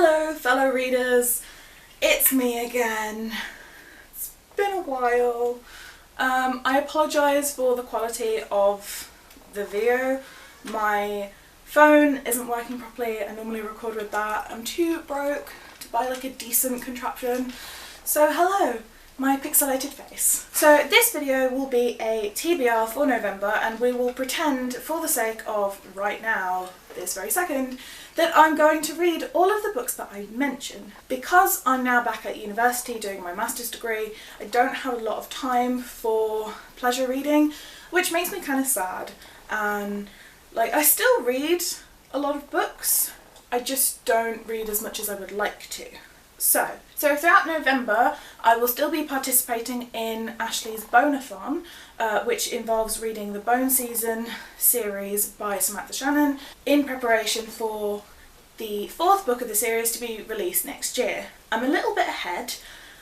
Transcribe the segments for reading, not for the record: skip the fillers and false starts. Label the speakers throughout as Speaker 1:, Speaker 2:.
Speaker 1: Hello fellow readers, it's me again. It's been a while. I apologise for the quality of the video. My phone isn't working properly. I normally record with that. I'm too broke to buy like a decent contraption. So hello, my pixelated face. So this video will be a TBR for November, and we will pretend, for the sake of right now, this very second, that I'm going to read all of the books that I mention. Because I'm now back at university doing my master's degree, I don't have a lot of time for pleasure reading, which makes me kind of sad. And I still read a lot of books, I just don't read as much as I would like to. So throughout November I will still be participating in Ashley's Bonathon, which involves reading the Bone Season series by Samantha Shannon in preparation for the fourth book of the series to be released next year. I'm a little bit ahead.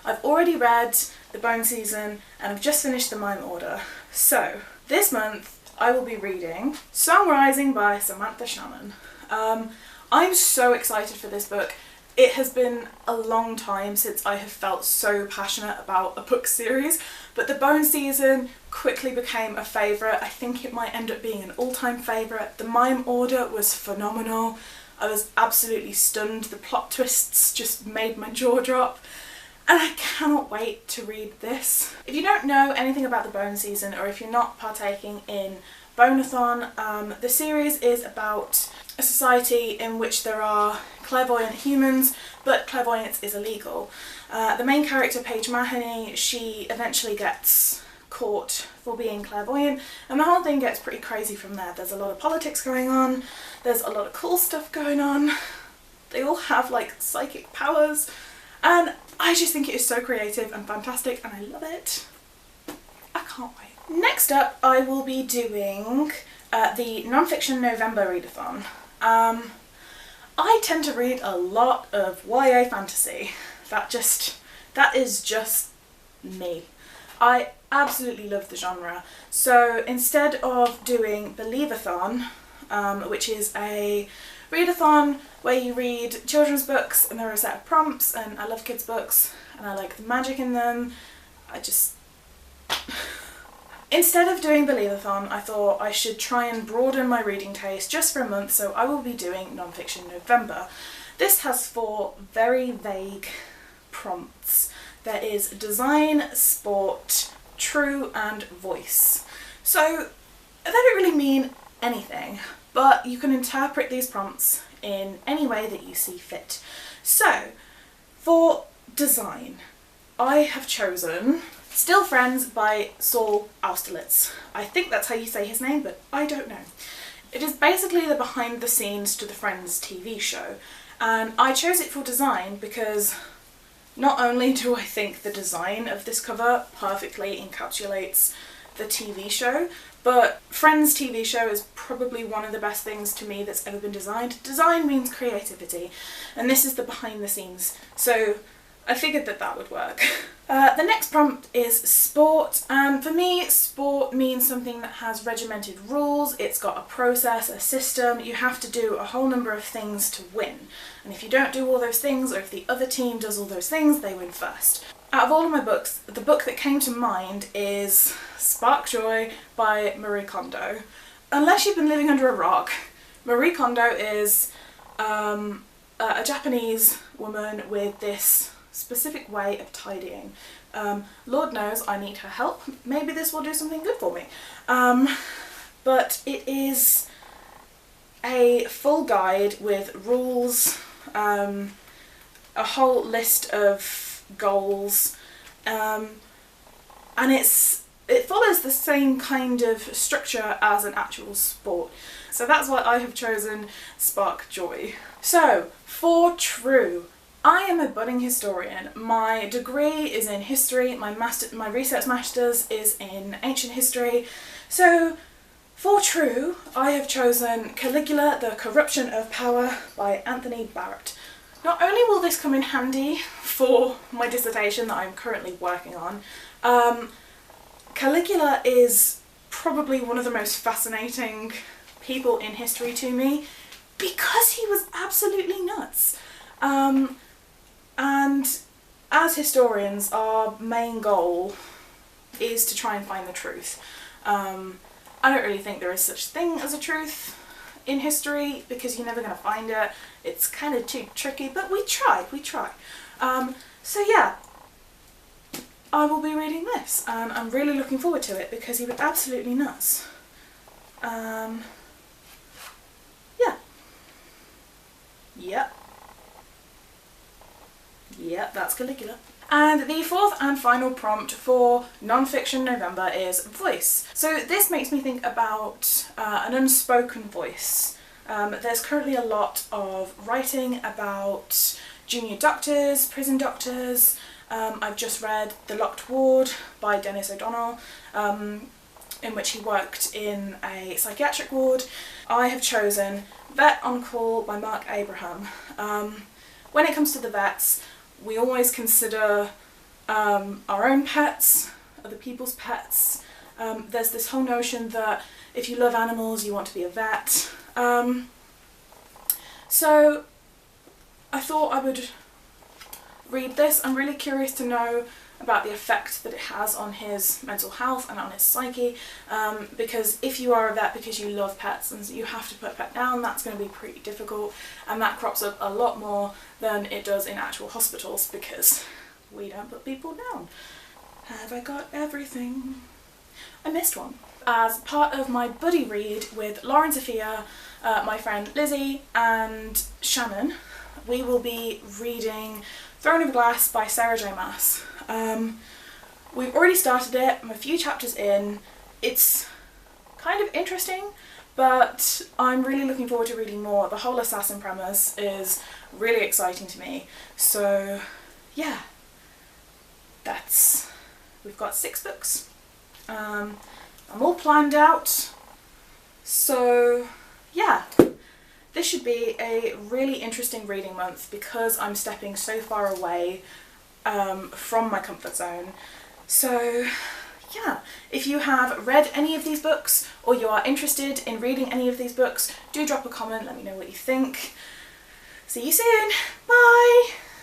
Speaker 1: I've already read the Bone Season and I've just finished the Mime Order. So this month I will be reading Song Rising by Samantha Shannon. I'm so excited for this book. It has been a long time since I have felt so passionate about a book series, but the Bone Season quickly became a favourite. I think it might end up being an all-time favourite. The Mime Order was phenomenal. I was absolutely stunned. The plot twists just made my jaw drop, and I cannot wait to read this. If you don't know anything about the Bone Season, or if you're not partaking in Bonathon, the series is about a society in which there are clairvoyant humans, but clairvoyance is illegal. The main character, Paige Mahoney, she eventually gets caught for being clairvoyant, and the whole thing gets pretty crazy from there. There's a lot of politics going on, there's a lot of cool stuff going on, they all have like psychic powers, and I just think it is so creative and fantastic and I love it. I can't wait. Next up I will be doing the non-fiction November readathon. I tend to read a lot of YA fantasy. That is just me. I absolutely love the genre. So instead of doing Believathon, which is a readathon where you read children's books and there are a set of prompts, and I love kids' books and I like the magic in them, Instead of doing Believathon, I thought I should try and broaden my reading taste just for a month, so I will be doing Non-Fiction November. This has 4 very vague prompts. There is design, sport, true, and voice. So they don't really mean anything, but you can interpret these prompts in any way that you see fit. So for design, I have chosen Still Friends by Saul Austerlitz. I think that's how you say his name, but I don't know. It is basically the behind the scenes to the Friends TV show, and I chose it for design because not only do I think the design of this cover perfectly encapsulates the TV show, but Friends TV show is probably one of the best things to me that's ever been designed. Design means creativity, and this is the behind the scenes, so I figured that would work. The next prompt is sport, and for me sport means something that has regimented rules, it's got a process, a system, you have to do a whole number of things to win, and if you don't do all those things, or if the other team does all those things, they win first. Out of all of my books, the book that came to mind is Spark Joy by Marie Kondo. Unless you've been living under a rock, Marie Kondo is a Japanese woman with this specific way of tidying. Lord knows I need her help. Maybe this will do something good for me. But it is a full guide with rules, a whole list of goals, and it follows the same kind of structure as an actual sport. So that's why I have chosen Spark Joy. So, for true, I am a budding historian. My degree is in history, my research master's is in ancient history. So, for true, I have chosen Caligula, The Corruption of Power by Anthony Barrett. Not only will this come in handy for my dissertation that I'm currently working on, Caligula is probably one of the most fascinating people in history to me because he was absolutely nuts. And as historians, our main goal is to try and find the truth. I don't really think there is such thing as a truth in history, because you're never going to find it. It's kind of too tricky, but we try. So yeah, I will be reading this, and I'm really looking forward to it because he was absolutely nuts. Yeah. Yep, that's Caligula. And the fourth and final prompt for non-fiction November is voice. So this makes me think about an unspoken voice. There's currently a lot of writing about junior doctors, prison doctors. I've just read The Locked Ward by Dennis O'Donnell, in which he worked in a psychiatric ward. I have chosen Vet on Call by Marc Abraham. When it comes to the vets, we always consider our own pets, other people's pets. There's this whole notion that if you love animals, you want to be a vet. So I thought I would read this. I'm really curious to know about the effect that it has on his mental health and on his psyche, because if you are a vet because you love pets and you have to put a pet down, that's going to be pretty difficult, and that crops up a lot more than it does in actual hospitals because we don't put people down. Have I got everything? I missed one. As part of my buddy read with Lauren Sophia, my friend Lizzie and Shannon, we will be reading Throne of Glass by Sarah J Maas. We've already started it, I'm a few chapters in. It's kind of interesting, but I'm really looking forward to reading more. The whole assassin premise is really exciting to me. So yeah, we've got 6 books. I'm all planned out, so yeah. This should be a really interesting reading month because I'm stepping so far away from my comfort zone. So yeah, if you have read any of these books or you are interested in reading any of these books, do drop a comment, let me know what you think. See you soon, bye!